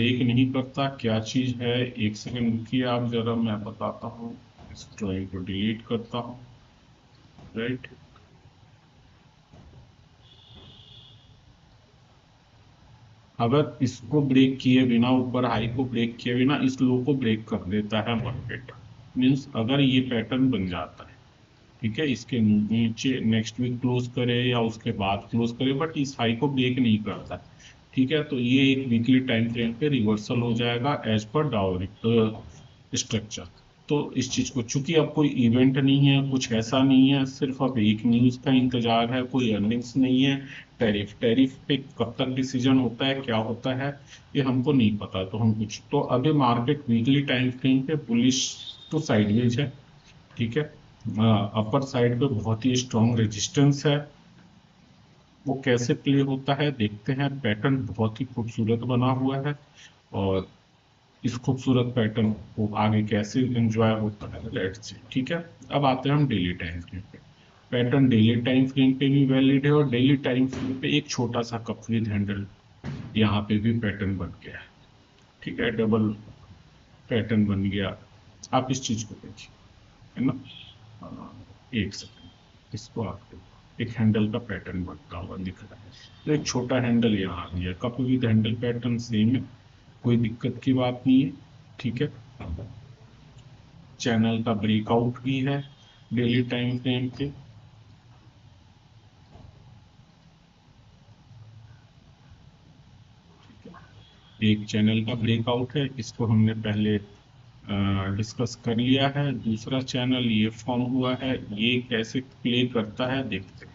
Break नहीं करता, क्या चीज है? एक सेकंड रुकिए आप जरा, मैं बताता हूँ। इस ड्राइंग को डिलीट करता हूँ। राइट, अगर इसको ब्रेक किए बिना, ऊपर हाई को ब्रेक किए बिना इस लो को ब्रेक कर देता है मार्केट, मीन्स अगर ये पैटर्न बन जाता है, ठीक है, इसके नीचे नेक्स्ट वीक क्लोज करे या उसके बाद क्लोज करे, बट इस हाई को ब्रेक नहीं करता, ठीक है, तो ये एक वीकली टाइम फ्रेम पे रिवर्सल हो जाएगा एज पर डाउ स्ट्रक्चर। तो इस चीज को, चूंकि अब कोई इवेंट नहीं है, कुछ ऐसा नहीं है, सिर्फ अब एक न्यूज का इंतजार है, कोई अर्निंग्स नहीं है, टैरिफ पे कब तक डिसीजन होता है, क्या होता है, ये हमको नहीं पता, तो हम कुछ, तो अभी मार्केट वीकली टाइम फ्रेम पे बुलिश टू साइडवेज है, ठीक है। अपर साइड पे बहुत ही स्ट्रॉन्ग रेजिस्टेंस है, वो कैसे प्ले होता है देखते हैं। पैटर्न बहुत ही खूबसूरत बना हुआ है, और इस खूबसूरत पैटर्न को आगे कैसे एंजॉय होता है, लेट्स सी, ठीक है। अब आते हैं हम डेली टाइम फ्रेम पे। पैटर्न डेली टाइम फ्रेम पे भी वैलिड है, और डेली टाइम फ्रेम पे एक छोटा सा कप विद हैंडल यहाँ पे भी पैटर्न बन गया है, ठीक है, डबल पैटर्न बन गया। आप इस चीज को देखिए, है ना। एक सेकंड, इसको आपको एक हैंडल का पैटर्न बनता हुआ दिख रहा है, तो एक छोटा हैंडल यहाँ दिया, cup with handle pattern same है, कोई दिक्कत की बात नहीं है, ठीक है। चैनल का ब्रेकआउट भी है डेली टाइम फ्रेम पे, एक चैनल का ब्रेकआउट है, इसको हमने पहले डिस्कस कर लिया है। दूसरा चैनल ये फॉर्म हुआ है, ये कैसे प्ले करता है देखते हैं,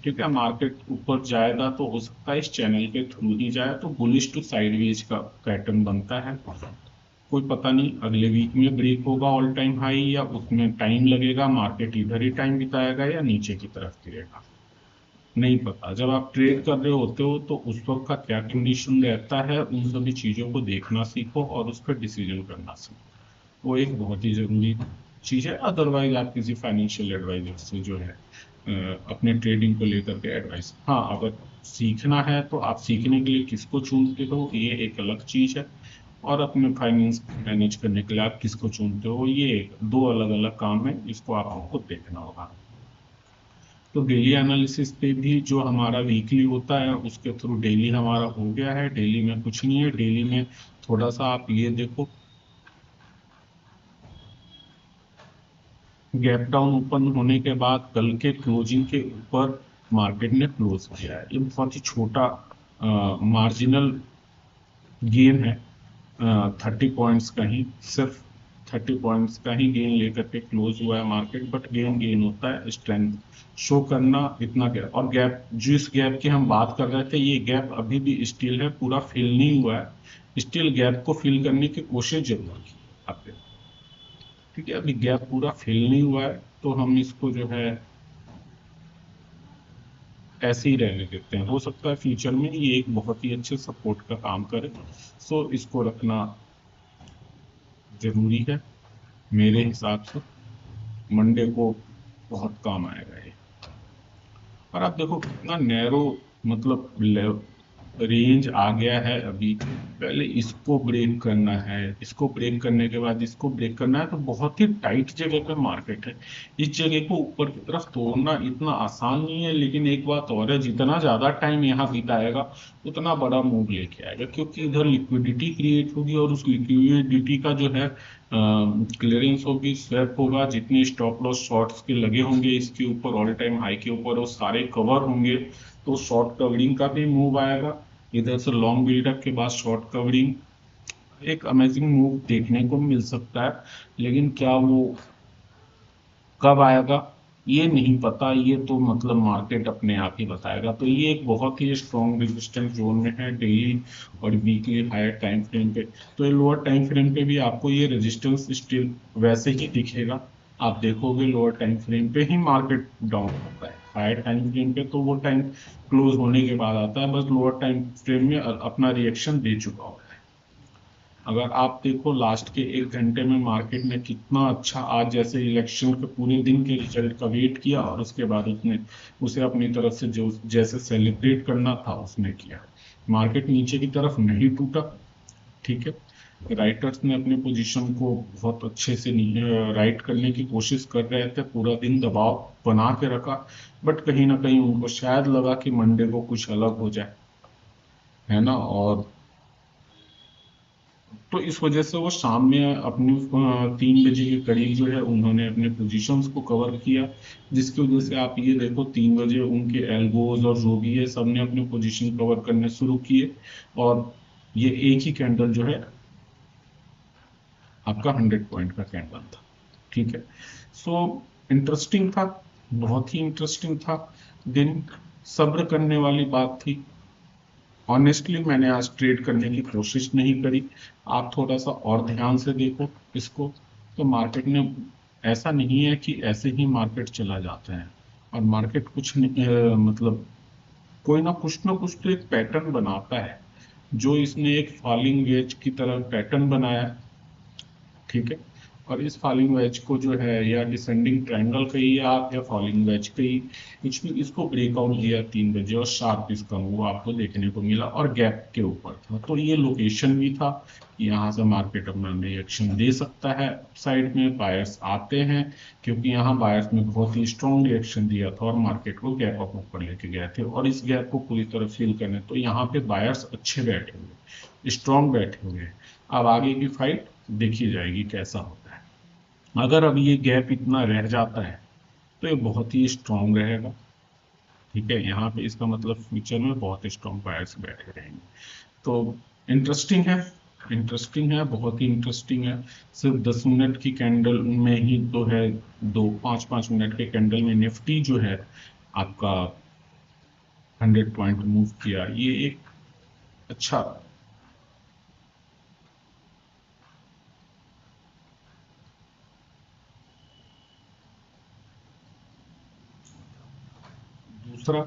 ठीक है। मार्केट ऊपर जाएगा तो हो सकता है इस चैनल के थ्रू ही जाए, तो बुलिश टू साइडवेज का पैटर्न बनता है, कोई पता नहीं अगले वीक में ब्रेक होगा ऑल टाइम हाई, या उसमें टाइम लगेगा, मार्केट इधर ही टाइम बिताएगा या नीचे की तरफ गिरेगा, नहीं पता। जब आप ट्रेड कर रहे होते हो तो उस वक्त का क्या कंडीशन रहता है, उन सभी चीजों को देखना सीखो और उस पर डिसीजन करना सीखो, वो एक बहुत ही जरूरी चीज है। अदरवाइज आप किसी फाइनेंशियल एडवाइजर से जो है अपने ट्रेडिंग को लेकर के एडवाइस, हाँ, अगर सीखना है तो आप सीखने के लिए किसको चुनते हो ये एक अलग चीज है, और अपने फाइनेंस मैनेज करने के लिए आप किसको चुनते हो ये दो अलग अलग काम है, इसको आपको देखना होगा। तो डेली एनालिसिस पे भी जो हमारा वीकली होता है उसके थ्रू डेली हमारा हो गया है। डेली में कुछ नहीं है, डेली में थोड़ा सा आप ये देखो, गैप डाउन ओपन होने के बाद कल के क्लोजिंग के ऊपर मार्केट ने क्लोज किया है, ये बहुत ही छोटा मार्जिनल गेन है, 30 पॉइंट्स का ही, सिर्फ 30 पॉइंट्स का ही गेन लेकर के क्लोज हुआ है मार्केट, बट गेन गेन होता है, स्ट्रेंथ शो करना इतना गैप, और गैप जिस गैप की हम बात कर रहे थे, ये गैप अभी भी स्टिल है, पूरा फिल नहीं हुआ है, स्टिल गैप को फिल करने की कोशिश जरूर की आपने, ठीक है। अभी गैप पूरा फिल नहीं हुआ है, तो हम इसको जो है ऐसे ही रहने देते हैं, हो सकता है फ्यूचर में ये एक बहुत ही अच्छे सपोर्ट का काम करे, सो इसको रखना जरूरी है मेरे हिसाब से, मंडे को बहुत काम आएगा ये। और आप देखो कितना नैरो, मतलब रेंज आ गया है अभी, पहले इसको ब्रेक करना है, इसको ब्रेक करने के बाद इसको ब्रेक करना है, तो बहुत ही टाइट जगह पे मार्केट है, इस जगह को ऊपर की तरफ तोड़ना इतना आसान नहीं है, लेकिन एक बात और है, जितना ज्यादा टाइम यहाँ बिताएगा उतना बड़ा मूव लेके आएगा, क्योंकि इधर लिक्विडिटी क्रिएट होगी, और उस लिक्विडिटी का जो है क्लियरेंस होगी, स्वैप होगा, जितने स्टॉप लॉस शॉर्ट्स के लगे होंगे इसके ऊपर ऑल टाइम हाई के ऊपर, वो सारे कवर होंगे, तो शॉर्ट कवरिंग का भी मूव आएगा, इधर से लॉन्ग बिल्डअप के बाद शॉर्ट कवरिंग, एक अमेजिंग मूव देखने को मिल सकता है, लेकिन क्या वो कब आएगा ये नहीं पता, ये तो मतलब मार्केट अपने आप ही बताएगा। तो ये एक बहुत ही स्ट्रॉन्ग रेजिस्टेंस जोन में है डेली और वीकली हायर टाइम फ्रेम पे, तो ये लोअर टाइम फ्रेम पे भी आपको ये रेजिस्टेंस स्टिल वैसे ही दिखेगा, आप देखोगे लोअर टाइम फ्रेम पे ही मार्केट डाउन होता है, हायर टाइम फ्रेम पे तो वो टाइम क्लोज होने के बाद आता है, बस लोअर टाइम फ्रेम में अपना रिएक्शन दे चुका होता है। अगर आप देखो लास्ट के 1 घंटे में मार्केट ने कितना अच्छा, आज जैसे इलेक्शन के पूरे दिन के रिजल्ट का वेट किया, और उसके बाद उसने उसे अपनी तरफ से जो जैसे सेलिब्रेट करना था उसने किया, मार्केट नीचे की तरफ नहीं टूटा, ठीक है, राइटर्स ने अपने पोजीशन को बहुत अच्छे से राइट करने की कोशिश कर रहे थे, पूरा दिन दबाव बना के रखा, बट कहीं ना कहीं उनको शायद लगा कि मंडे को कुछ अलग हो जाए, है ना। और तो इस वजह से वो शाम में अपनी 3 बजे के करीब जो है उन्होंने अपने पोजीशंस को कवर किया, जिसकी वजह से आप ये देखो 3 बजे उनके एल्बोज और जो भी है सबने अपने पोजीशन कवर करने शुरू किए, और ये एक ही कैंडल जो है आपका 100 पॉइंट का कैंडल था, ठीक है। सो इंटरेस्टिंग था, बहुत ही इंटरेस्टिंग था दिन, सब्र करने वाली बात थी। ऑनेस्टली मैंने आज ट्रेड करने की कोशिश नहीं करी, आप थोड़ा सा और ध्यान से देखो इसको, तो मार्केट ने, ऐसा नहीं है कि ऐसे ही मार्केट चला जाता है, और मार्केट कुछ नहीं मतलब कोई ना कुछ तो एक पैटर्न बनाता है, जो इसने एक फॉलिंग वेज की तरह पैटर्न बनाया, ठीक है। और इस फॉलिंग वेज को जो है, या डिसेंडिंग ट्रायंगल कहिए आप, या फॉलिंग वेज कहिए, कुछ भी, इसको ब्रेकआउट दिया 3 बजे, और शार्प इसका मूव आपको देखने को मिला, और गैप के ऊपर था, तो ये लोकेशन भी था, यहाँ से मार्केट अपना रिएक्शन दे सकता है, साइड में बायर्स आते हैं, क्योंकि यहाँ बायर्स ने बहुत ही स्ट्रॉन्ग रिएक्शन दिया था और मार्केट को गैप अप ऊपर लेके गए थे, और इस गैप को पूरी तरह फिल करने, तो यहाँ पे बायर्स अच्छे बैठे हुए, स्ट्रॉन्ग बैठे हुए हैं। अब आगे की फाइट देखी जाएगी कैसा होता है, अगर अब ये गैप इतना रह जाता है तो ये बहुत ही स्ट्रांग रहेगा, ठीक है। यहाँ पे इसका मतलब फ्यूचर में बहुत स्ट्रांग बायर्स बैठे रहेंगे, तो इंटरेस्टिंग है, इंटरेस्टिंग है, बहुत ही इंटरेस्टिंग है। सिर्फ 10 मिनट की कैंडल में ही तो है, दो 5-5 मिनट के कैंडल में निफ्टी जो है आपका 100 पॉइंट मूव किया, ये एक अच्छा, दूसरा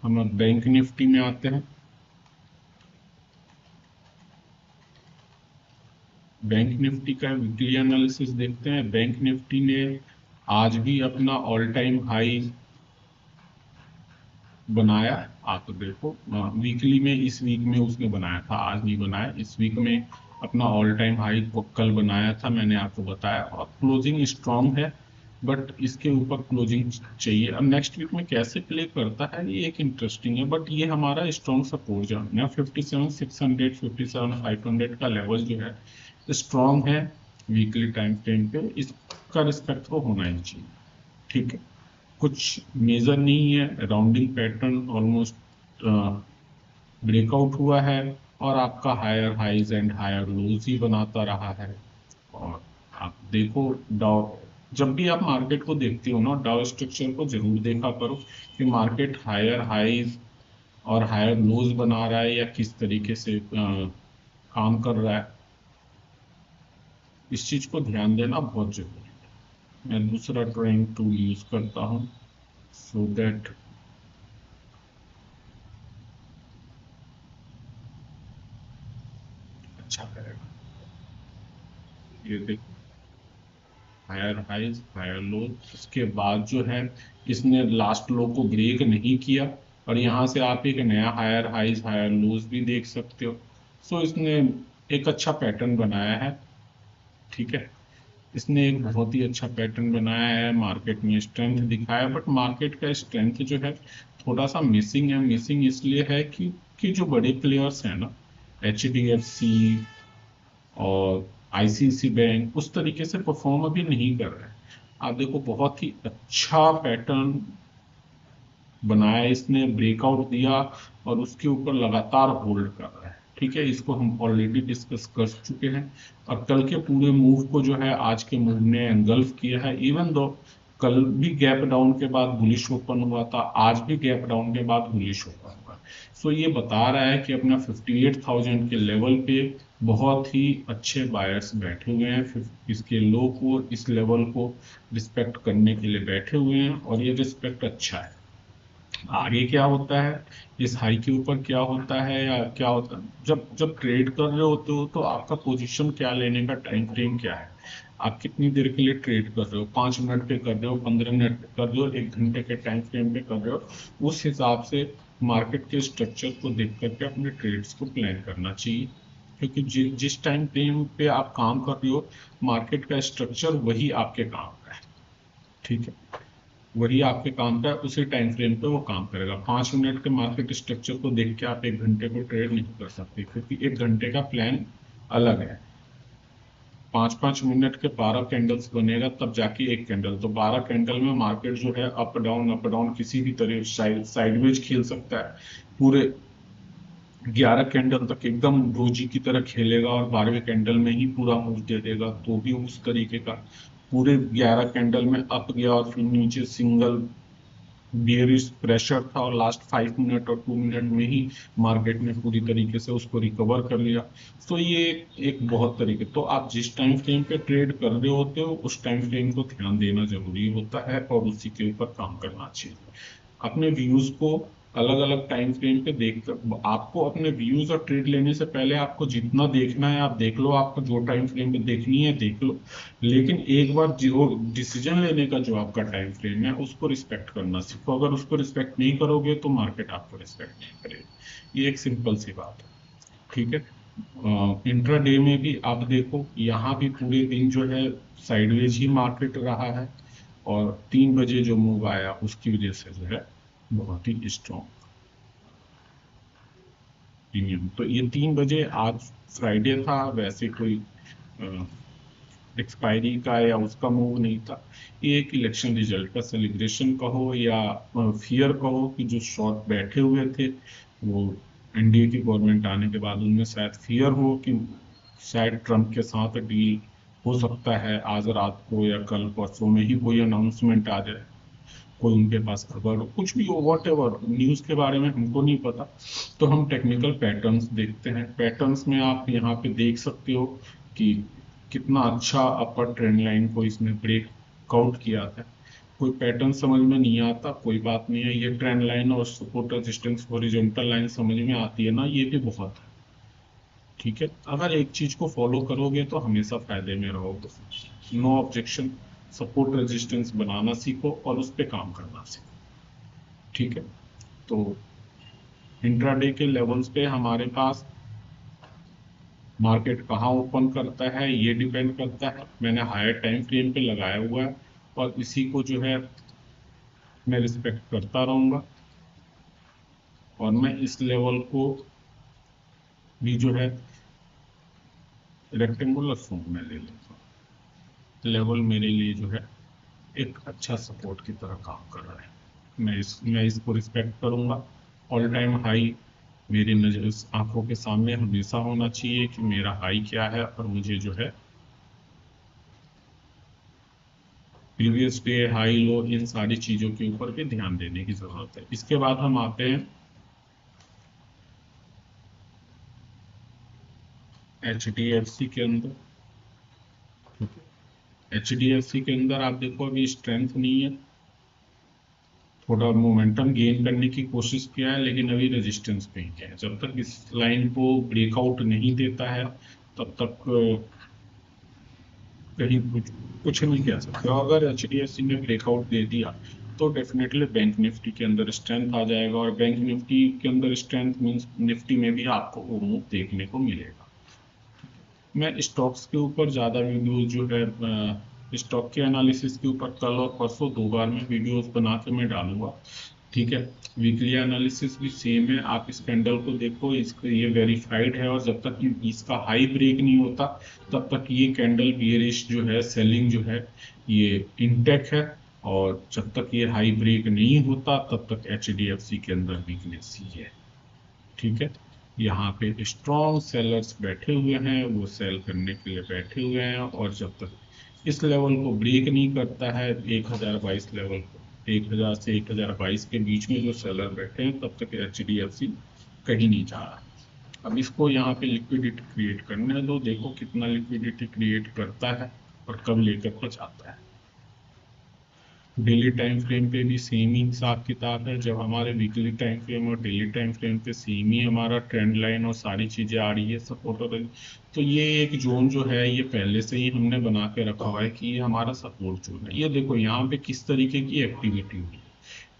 हम अब बैंक निफ्टी में आते हैं। बैंक निफ्टी का वीकली एनालिसिस देखते हैं। बैंक निफ्टी ने आज भी अपना ऑल टाइम हाई बनाया, आप देखो वीकली में, इस वीक में उसने बनाया था, आज नहीं बनाया, इस वीक में अपना ऑल टाइम हाई को कल बनाया था, मैंने आपको बताया, और क्लोजिंग स्ट्रांग है, बट इसके ऊपर क्लोजिंग चाहिए। अब नेक्स्ट वीक में कैसे प्ले करता है ये एक इंटरेस्टिंग है, बट ये हमारा स्ट्रांग सपोर्ट जो है 57,600 57,500 का लेवल जो है स्ट्रांग है वीकली टाइम फ्रेम पे, इसका रिस्पेक्ट तो होना ही चाहिए, ठीक है। कुछ मेजर नहीं है, राउंडिंग पैटर्न ऑलमोस्ट ब्रेकआउट हुआ है, और आपका higher highs and higher lows ही बनाता रहा है। और आप देखो डाउ, जब भी आप मार्केट को देखते हो ना, डाउ स्ट्रक्चर को जरूर देखा करो कि मार्केट हायर हाइज और हायर लोज बना रहा है या किस तरीके से काम कर रहा है, इस चीज को ध्यान देना बहुत जरूरी है। मैं दूसरा ड्राइंग टूल यूज करता हूँ, सो दैट अच्छा करेगा। ये देखो, हायर हाइज हायर लो, उसके बाद जो है इसने लास्ट लो को ब्रेक नहीं किया, और यहाँ से आप एक नया हायर हाइज हायर लोज भी देख सकते हो। सो इसने एक अच्छा पैटर्न बनाया है, ठीक है। इसने एक बहुत ही अच्छा पैटर्न बनाया है, मार्केट में स्ट्रेंथ दिखाया, बट मार्केट का स्ट्रेंथ जो है थोड़ा सा मिसिंग है। मिसिंग इसलिए है कि जो बड़े प्लेयर्स हैं ना, HDFC और ICICI बैंक उस तरीके से परफॉर्म अभी नहीं कर रहे हैं। आप देखो बहुत ही अच्छा पैटर्न बनाया इसने, ब्रेकआउट दिया, और उसके ऊपर लगातार होल्ड कर रहा है, ठीक है। इसको हम ऑलरेडी डिस्कस कर चुके हैं, और कल के पूरे मूव को जो है आज के मूव ने एंगल्फ किया है, इवन दो कल भी गैप डाउन के बाद बुलिश ओपन हुआ था, आज भी गैप डाउन के बाद बुलिश ओपन हुआ। सो ये बता रहा है कि अपना 58,000 के लेवल पे बहुत ही अच्छे बायर्स बैठे हुए हैं, इसके लो को, इस लेवल को रिस्पेक्ट करने के लिए बैठे हुए हैं, और ये रिस्पेक्ट अच्छा है। आगे क्या होता है, इस हाई के ऊपर क्या होता है, या क्या होता है, जब जब ट्रेड कर रहे होते हो तो आपका पोजीशन क्या लेने का टाइम फ्रेम क्या है। आप कितनी देर के लिए ट्रेड कर रहे हो, 5 मिनट पे कर रहे हो, 15 मिनट पे कर रहे हो, 1 घंटे के टाइम फ्रेम पे कर रहे हो, उस हिसाब से मार्केट के स्ट्रक्चर को देख करके अपने ट्रेड्स को प्लान करना चाहिए। क्योंकि जिस टाइम फ्रेम पे आप काम कर रहे हो, मार्केट का स्ट्रक्चर वही आपके काम का है। ठीक है, वही आपके काम का है, उसी टाइम फ्रेम पे वो काम करेगा। 5 मिनट के मार्केट स्ट्रक्चर को देख के आप 1 घंटे को ट्रेड नहीं कर सकते, क्योंकि 1 घंटे का प्लान अलग है। 5-5 मिनट के 12 कैंडल्स बनेगा, तब जाके एक कैंडल, तो 12 कैंडल में मार्केट जो है अप डाउन किसी भी तरह साइडवेज खेल सकता है। पूरे 11 कैंडल तक एकदम रोजी की तरह खेलेगा और 12वें कैंडल में ही पूरा मूव दे देगा, तो भी उस तरीके का। पूरे 11 कैंडल में अप गया और फिर नीचे सिंगल बियरिश प्रेशर था, और लास्ट 5 मिनट और 2 मिनट में ही मार्केट ने पूरी तरीके से उसको रिकवर कर लिया। तो ये एक बहुत तरीके, तो आप जिस टाइम फ्रेम पे ट्रेड कर रहे होते हो उस टाइम फ्रेम को ध्यान देना जरूरी होता है, और उसी के ऊपर काम करना चाहिए। अपने व्यूज को अलग अलग टाइम फ्रेम पे देख कर, आपको अपने व्यूज और ट्रेड लेने से पहले आपको जितना देखना है आप देख लो, आपको जो टाइम फ्रेम पे देखनी है देख लो, लेकिन एक बार जो डिसीजन लेने का जो आपका टाइम फ्रेम है उसको रिस्पेक्ट करना सीखो। अगर उसको रिस्पेक्ट नहीं करोगे तो मार्केट आपको रिस्पेक्ट नहीं करेगी। ये एक सिंपल सी बात है। ठीक है, इंट्राडे में भी आप देखो, यहाँ भी पूरे दिन जो है साइडवेज ही मार्केट रहा है, और 3 बजे जो मूव आया उसकी वजह से जो है बहुत ही स्ट्रॉन्ग प्रीमियम। तो ये 3 बजे आज फ्राइडे था, वैसे कोई एक्सपायरी का या उसका मूव नहीं था। ये एक इलेक्शन रिजल्ट का सेलिब्रेशन कहो या फियर कहो, कि जो शॉर्ट बैठे हुए थे वो एनडीए की गवर्नमेंट आने के बाद उनमें शायद फियर हो कि शायद ट्रम्प के साथ डील हो सकता है, आज रात को या कल परसों में ही कोई अनाउंसमेंट आ जाए, कोई उनके पास खबर हो, कुछ भी हो, वॉट एवर, न्यूज के बारे में हमको नहीं पता। तो हम टेक्निकल पैटर्न्स देखते हैं। पैटर्न्स में आप यहाँ पे देख सकते हो कि कितना अच्छा अपर ट्रेंड लाइन को इसने ब्रेकआउट किया था। कोई पैटर्न समझ में नहीं आता, कोई बात नहीं है, ये ट्रेंड लाइन और सपोर्ट रेजिस्टेंस हॉरिजॉन्टल लाइन समझ में आती है ना, ये भी बहुत है। ठीक है, अगर एक चीज को फॉलो करोगे तो हमेशा फायदे में रहोगे। नो ऑब्जेक्शन, सपोर्ट रेजिस्टेंस बनाना सीखो और उस पर काम करना सीखो। ठीक है, तो इंट्राडे के लेवल्स पे हमारे पास मार्केट कहाँ ओपन करता है ये डिपेंड करता है। मैंने हायर टाइम फ्रेम पे लगाया हुआ है, और इसी को जो है मैं रिस्पेक्ट करता रहूंगा, और मैं इस लेवल को भी जो है रेक्टेंगुलर फॉर्म में ले लेता हूँ। लेवल मेरे लिए जो है एक अच्छा सपोर्ट की तरह काम कर रहा है, मैं इसको रिस्पेक्ट करूंगा। ऑल टाइम हाई मेरी नजर आंखों के सामने हमेशा होना चाहिए कि मेरा हाई क्या है, और मुझे जो है प्रीवियस डे हाई लो इन सारी चीजों के ऊपर भी ध्यान देने की जरूरत है। इसके बाद हम आते हैं HDFC के अंदर। HDFC के अंदर आप देखो अभी स्ट्रेंथ नहीं है, थोड़ा मोमेंटम गेन करने की कोशिश किया है, लेकिन अभी रेजिस्टेंस पे ही है। जब तक इस लाइन को ब्रेकआउट नहीं देता है तब तक कहीं कुछ नहीं कह सकते। अगर HDFC ने ब्रेकआउट दे दिया तो डेफिनेटली बैंक निफ्टी के अंदर स्ट्रेंथ आ जाएगा, और बैंक निफ्टी के अंदर स्ट्रेंथ मींस निफ्टी में भी आपको वो मूव देखने को मिलेगा। मैं स्टॉक्स के ऊपर ज़्यादा वीडियोस जो है स्टॉक के एनालिसिस के ऊपर कल और परसों 2 बार में वीडियोस बना के मैं डालूंगा। ठीक है, वीकली एनालिसिस भी सेम है। आप इस कैंडल को देखो, इसका ये वेरीफाइड है, और जब तक इसका हाई ब्रेक नहीं होता तब तक ये कैंडल बियरिश जो है, सेलिंग जो है, ये इंटेक्ट है। और जब तक ये हाई ब्रेक नहीं होता तब तक HDFC के अंदर वीकनेस ही है। ठीक है, यहाँ पे स्ट्रॉन्ग सेलर्स बैठे हुए हैं, वो सेल करने के लिए बैठे हुए हैं, और जब तक इस लेवल को ब्रेक नहीं करता है 1022 लेवल को, 1000 से 1022 के बीच में जो सेलर बैठे हैं, तब तक HDFC कहीं नहीं जा रहा। अब इसको यहाँ पे लिक्विडिटी क्रिएट करने दो, देखो कितना लिक्विडिटी क्रिएट करता है और कब लेकर के जाता है। डेली टाइम फ्रेम पे भी सेम ही हिसाब किताब है। जब हमारे वीकली टाइम फ्रेम और डेली टाइम फ्रेम पे सेम ही हमारा ट्रेंड लाइन और सारी चीजें आ रही है सपोर्ट और तो ये एक जोन जो है ये पहले से ही हमने बना के रखा हुआ है कि ये हमारा सपोर्ट जोन है। ये देखो यहाँ पे किस तरीके की एक्टिविटी हुई है।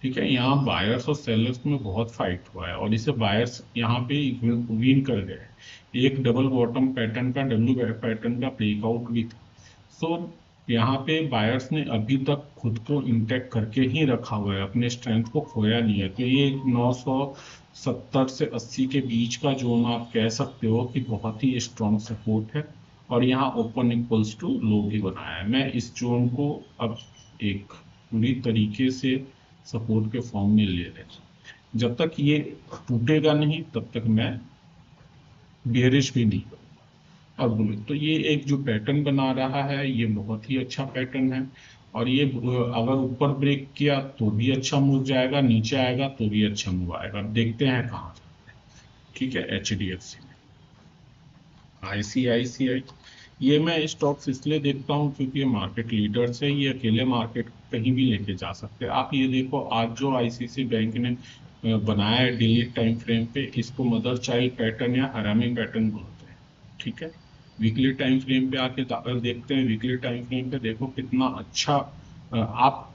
ठीक है, यहाँ बायर्स और सेलर्स में बहुत फाइट हुआ है और इसे बायर्स यहाँ पे विन कर गए। एक डबल बॉटम पैटर्न का डब्ल्यू पैटर्न का ब्रेकआउट भी था। सो यहाँ पे बायर्स ने अभी तक खुद को इंटैक्ट करके ही रखा हुआ है, अपने स्ट्रेंथ को खोया नहीं है। तो ये 970 से 80 के बीच का जोन आप कह सकते हो कि बहुत ही स्ट्रॉन्ग सपोर्ट है और यहाँ ओपन इक्वल्स टू लो भी बनाया है। मैं इस जोन को अब एक पूरी तरीके से सपोर्ट के फॉर्म में ले रहे। जब तक ये टूटेगा नहीं तब तक मैं बेरिश भी नहीं करूंगा। और बोले तो ये एक जो पैटर्न बना रहा है ये बहुत ही अच्छा पैटर्न है और ये अगर ऊपर ब्रेक किया तो भी अच्छा मूव जाएगा, नीचे आएगा तो भी अच्छा मूव आएगा। अब देखते हैं कहाँ जाता है। ठीक है, HDFC में ICICI, ये मैं स्टॉक्स इसलिए देखता हूँ क्योंकि ये मार्केट लीडर्स है, ये अकेले मार्केट कहीं भी लेके जा सकते हैं। आप ये देखो आज जो ICICI बैंक ने बनाया है डेली टाइम फ्रेम पे, इसको मदर चाइल्ड पैटर्न या हरामी पैटर्न बोलते हैं। ठीक है, वीकली टाइम फ्रेम पे आके अगर देखते हैं, वीकली टाइम फ्रेम पे देखो कितना अच्छा आप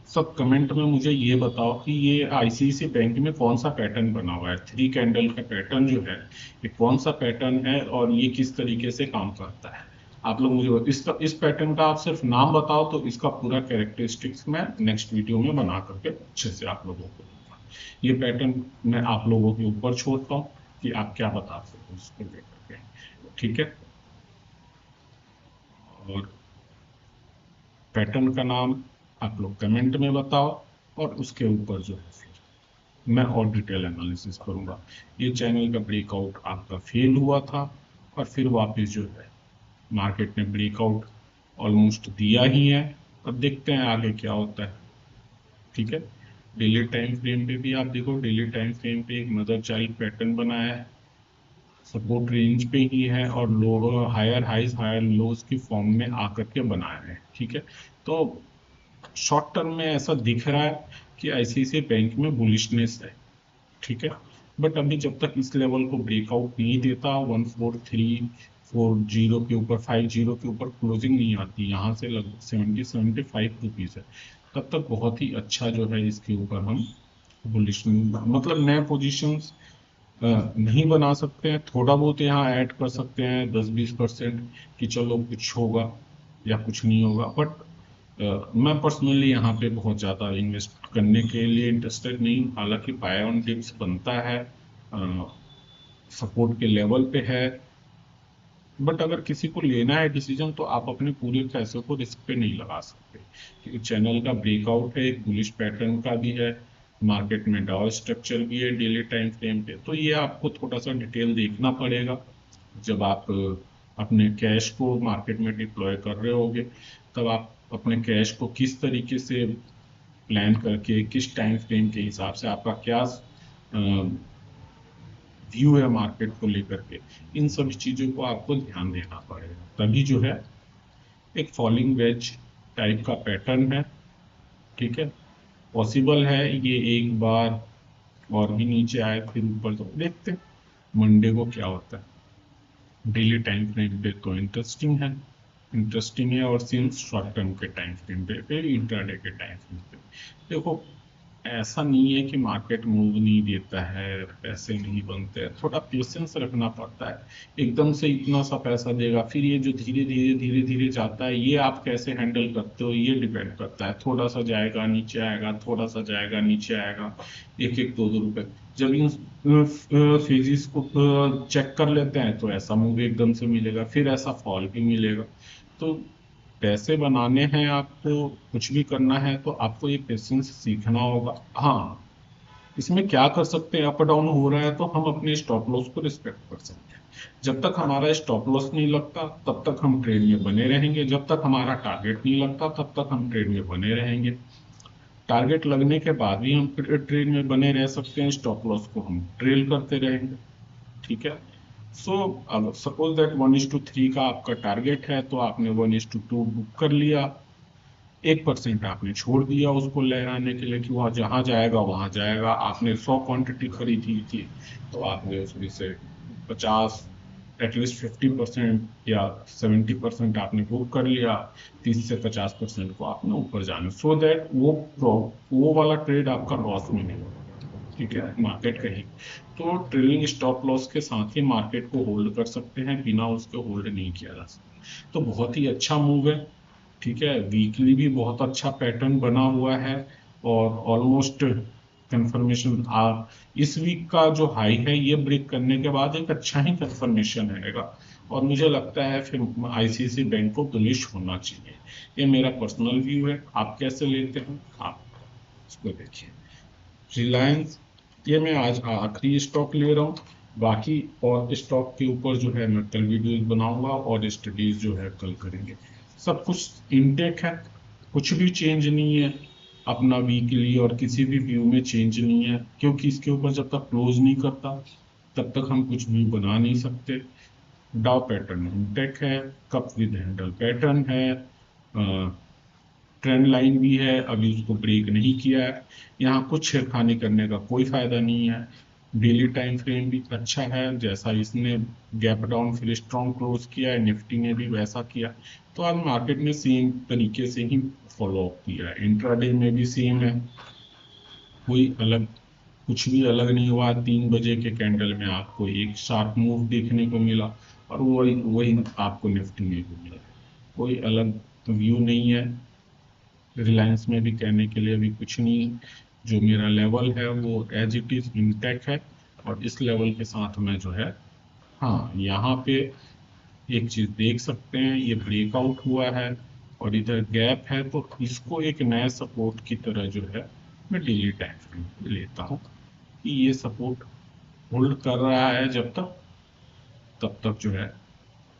सब कमेंट में मुझे ये बताओ कि ये ICICI बैंक में कौन सा पैटर्न बना हुआ है। 3 कैंडल का पैटर्न जो है ये कौन सा पैटर्न है और ये किस तरीके से काम करता है। आप लोग मुझे इस पैटर्न का आप सिर्फ नाम बताओ तो इसका पूरा कैरेक्टरिस्टिक्स मैं नेक्स्ट वीडियो में बना करके अच्छे से आप लोगों को दूंगा। ये पैटर्न मैं आप लोगों के ऊपर छोड़ता हूँ कि आप क्या बता सकते हो इसको लेकर के। ठीक है, और पैटर्न का नाम आप लोग कमेंट में बताओ और उसके ऊपर जो है फिर मैं और डिटेल एनालिसिस करूंगा। ये चैनल का ब्रेकआउट आपका फेल हुआ था और फिर वापस जो है मार्केट ने ब्रेकआउट ऑलमोस्ट दिया ही है। अब देखते हैं आगे क्या होता है। ठीक है, डेली टाइम फ्रेम पे भी आप देखो, डेली टाइम फ्रेम पे एक मदर चाइल्ड पैटर्न बनाया है, सपोर्ट रेंज पे ही है और lower highs higher lows की फॉर्म में आकर के बनाया है। ठीक है, तो शॉर्ट टर्म में ऐसा दिख रहा है कि ICICI बैंक में बुलिशनेस है। ठीक है, बट अभी जब तक इस लेवल को ब्रेकआउट नहीं देता 14340 के ऊपर 50 के ऊपर क्लोजिंग नहीं आती, यहाँ से लगभग 70-75 रुपीज है, तब तक बहुत ही अच्छा जो है इसके ऊपर हम बुलिश मतलब नए पोजीशंस नहीं बना सकते हैं। थोड़ा बहुत यहाँ ऐड कर सकते हैं 10-20% कि चलो कुछ होगा या कुछ नहीं होगा, बट मैं पर्सनली यहाँ पे बहुत ज़्यादा इन्वेस्ट करने के लिए इंटरेस्टेड नहीं हूँ। हालांकि बाय ऑन डिप्स बनता है, सपोर्ट के लेवल पे है, बट अगर किसी को लेना है डिसीजन तो आप अपने पूरे पैसे को रिस्क पे नहीं लगा सकते क्योंकि चैनल का ब्रेकआउट है, एक बुलिश पैटर्न का भी है, मार्केट में डाउ स्ट्रक्चर भी है डेली टाइम फ्रेम पे। तो ये आपको थोड़ा सा डिटेल देखना पड़ेगा जब आप अपने कैश को मार्केट में डिप्लॉय कर रहे होगे। तब आप अपने कैश को किस तरीके से प्लान करके किस टाइम फ्रेम के हिसाब से आपका क्या व्यू है मार्केट को लेकर के, इन सभी चीजों को आपको ध्यान देना पड़ेगा। तभी जो है एक फॉलिंग वेज टाइप का पैटर्न है। ठीक है, पॉसिबल है ये एक बार और भी नीचे आए फिर ऊपर, तो देखते हैं मंडे को क्या होता है। डेली टाइम फ्रेम पे तो इंटरेस्टिंग है और सिंस शॉर्ट टर्म के टाइम फ्रेम पे इंट्राडे के टाइम फ्रेम पे देखो, ऐसा नहीं है कि मार्केट मूव नहीं देता है, पैसे नहीं बनते हैं, थोड़ा पेशेंस रखना पड़ता है। एकदम से इतना सा पैसा देगा फिर ये जो धीरे धीरे जाता है, ये आप कैसे हैंडल करते हो ये डिपेंड करता है। थोड़ा सा जाएगा नीचे आएगा, थोड़ा सा जाएगा नीचे आएगा, एक एक दो दो रुपए। जब इन फेजिस को चेक कर लेते हैं तो ऐसा मूव एकदम से मिलेगा, फिर ऐसा फॉल भी मिलेगा। तो पैसे बनाने हैं आपको, कुछ भी करना है तो आपको ये पेशेंस सीखना होगा। हाँ, इसमें क्या कर सकते हैं, अप डाउन हो रहा है तो हम अपने स्टॉप लॉस को रिस्पेक्ट कर सकते हैं। जब तक हमारा स्टॉप लॉस नहीं लगता तब तक हम ट्रेड में बने रहेंगे, जब तक हमारा टारगेट नहीं लगता तब तक हम ट्रेड में बने रहेंगे। टारगेट लगने के बाद भी हम ट्रेड में बने रह सकते हैं, स्टॉप लॉस को हम ट्रेल करते रहेंगे। ठीक है, सो अब सपोज दैट 1:3 का आपका टारगेट है तो आपने 1:2 बुक कर लिया, 1% आपने छोड़ दिया उसको ले आने के लिए कि वह जहां जाएगा वहां जाएगा। आपने 100 क्वांटिटी खरीदी थी तो आपने उसमें से 50 एटलीस्ट 50% या 70% आपने बुक कर लिया। 30 से 50% को आपने ऊपर जाना, सो दैट वो वाला ट्रेड आपका लॉस में नहीं होगा। ठीक है, मार्केट कहीं तो ट्रेलिंग स्टॉप लॉस के साथ ही मार्केट को होल्ड कर सकते हैं, बिना उसके होल्ड नहीं किया जा सकता। तो बहुत ही अच्छा मूव है। ठीक है, वीकली भी बहुत अच्छा पैटर्न बना हुआ है और ऑलमोस्ट कंफर्मेशन आ इस वीक का जो हाई है ये ब्रेक करने के बाद एक अच्छा ही कंफर्मेशन रहेगा और मुझे लगता है फिर आईसीआईसी बैंक को बुलिश होना चाहिए। ये मेरा पर्सनल व्यू है, आप कैसे लेते हैं आप इसको देखिए। रिलायंस, ये मैं आज आखिरी स्टॉक ले रहा हूँ। बाकी और स्टॉक के ऊपर जो है मैं कल वीडियोस बनाऊंगा और स्टडीज जो है कल करेंगे। सब कुछ इनटेक है, कुछ भी चेंज नहीं है अपना वीकली और किसी भी व्यू में चेंज नहीं है, क्योंकि इसके ऊपर जब तक क्लोज नहीं करता तब तक हम कुछ व्यू बना नहीं सकते। डाउ पैटर्न इनटेक है, कप विद हैंडल पैटर्न है, ट्रेंड लाइन भी है, अभी उसको ब्रेक नहीं किया है। यहाँ कुछ छेड़खानी करने का कोई फायदा नहीं है। डेली टाइम फ्रेम भी अच्छा है, जैसा इसने गैप डाउन फिर स्ट्रॉन्ग क्लोज किया है, निफ्टी ने भी वैसा किया। तो आज मार्केट ने सेम तरीके से ही फॉलो अप किया है, इंट्राडे में भी सेम है, कोई अलग कुछ भी अलग नहीं हुआ। 3 बजे के कैंडल में आपको एक शार्प मूव देखने को मिला और वही वही आपको निफ्टी में भी मिला, कोई अलग व्यू नहीं है। रिलायंस में भी कहने के लिए अभी कुछ नहीं, जो मेरा लेवल है वो एज इट इज इंटैक्ट है और इस लेवल के साथ मैं जो है, हाँ यहाँ पे एक चीज देख सकते हैं, ये ब्रेकआउट हुआ है और इधर गैप है, तो इसको एक नया सपोर्ट की तरह जो है मैं डेली टाइम फ्रेम पे लेता हूँ कि ये सपोर्ट होल्ड कर रहा है जब तक, तब तक जो है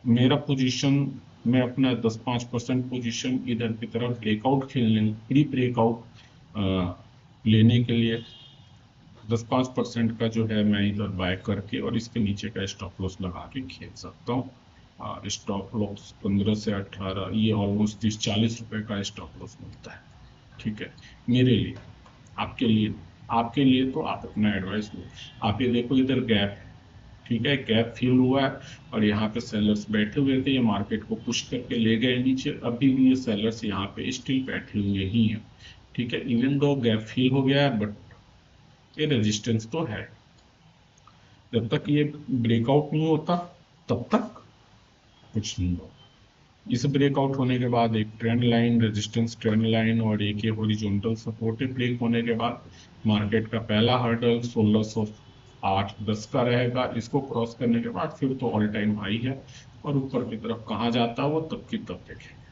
मेरा पोजीशन, मैं अपना 10-5% पोजीशन इधर की तरफ ब्रेकआउट खेलने, प्री ब्रेकआउट लेने के लिए 10-5% का जो है मैं इधर बाय करके और इसके नीचे का स्टॉप लॉस लगा के खेल सकता हूँ। स्टॉप लॉस 15 से 18, ये ऑलमोस्ट 30-40 रुपए का स्टॉप लॉस मिलता है। ठीक है, मेरे लिए, आपके लिए तो आप अपना एडवाइस लो। आप ये देखो इधर गैप, ठीक है, गैप फिल हुआ है और यहाँ पे सेलर्स बैठे हुए थे, ये मार्केट को पुश करके ले गए नीचे, अभी भी ये सेलर्स यहाँ पे स्टिल बैठे हुए ही हैं। ठीक है, इवन दो गैप फिल हो गया है बट ये रेजिस्टेंस तो है। जब तक ये ब्रेकआउट नहीं होता तब तक कुछ नहीं होगा। इस ब्रेकआउट होने के बाद एक trend line, resistance trend line और एक ये हॉरिजॉन्टल सपोर्ट ब्रेक होने के बाद मार्केट का पहला हर्डल 1608-10 का रहेगा। इसको क्रॉस करने के बाद फिर तो ऑल टाइम हाई है और ऊपर की तरफ कहाँ जाता है वो तब की तब देखेंगे।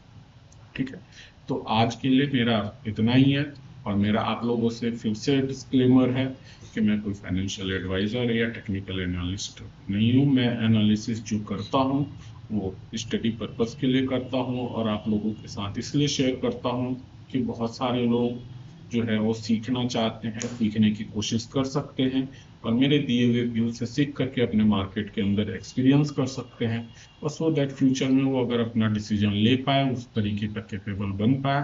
ठीक है, तो आज के लिए मेरा इतना ही है और मेरा आप लोगों से फिर से डिस्क्लेमर है कि मैं कोई फाइनेंशियल एडवाइजर या टेक्निकल एनालिस्ट नहीं हूँ। मैं एनालिसिस जो करता हूँ वो स्टडी पर्पस के लिए करता हूँ और आप लोगों के साथ इसलिए शेयर करता हूँ कि बहुत सारे लोग जो है वो सीखना चाहते हैं, सीखने की कोशिश कर सकते हैं और मेरे दिए हुए व्यू से सीख करके अपने मार्केट के अंदर एक्सपीरियंस कर सकते हैं और सो दैट फ्यूचर में वो अगर अपना डिसीजन ले पाए, उस तरीके का कैपेबल बन पाए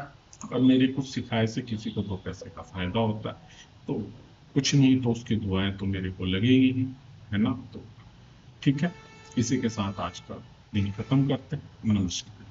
और मेरे कुछ सिखाए से किसी को 2 पैसे का फायदा होता है तो कुछ नहीं तो उसकी दुआएं तो मेरे को लगेगी ही, है ना। तो ठीक है, इसी के साथ आज का दिन खत्म करते हैं। नमस्कार।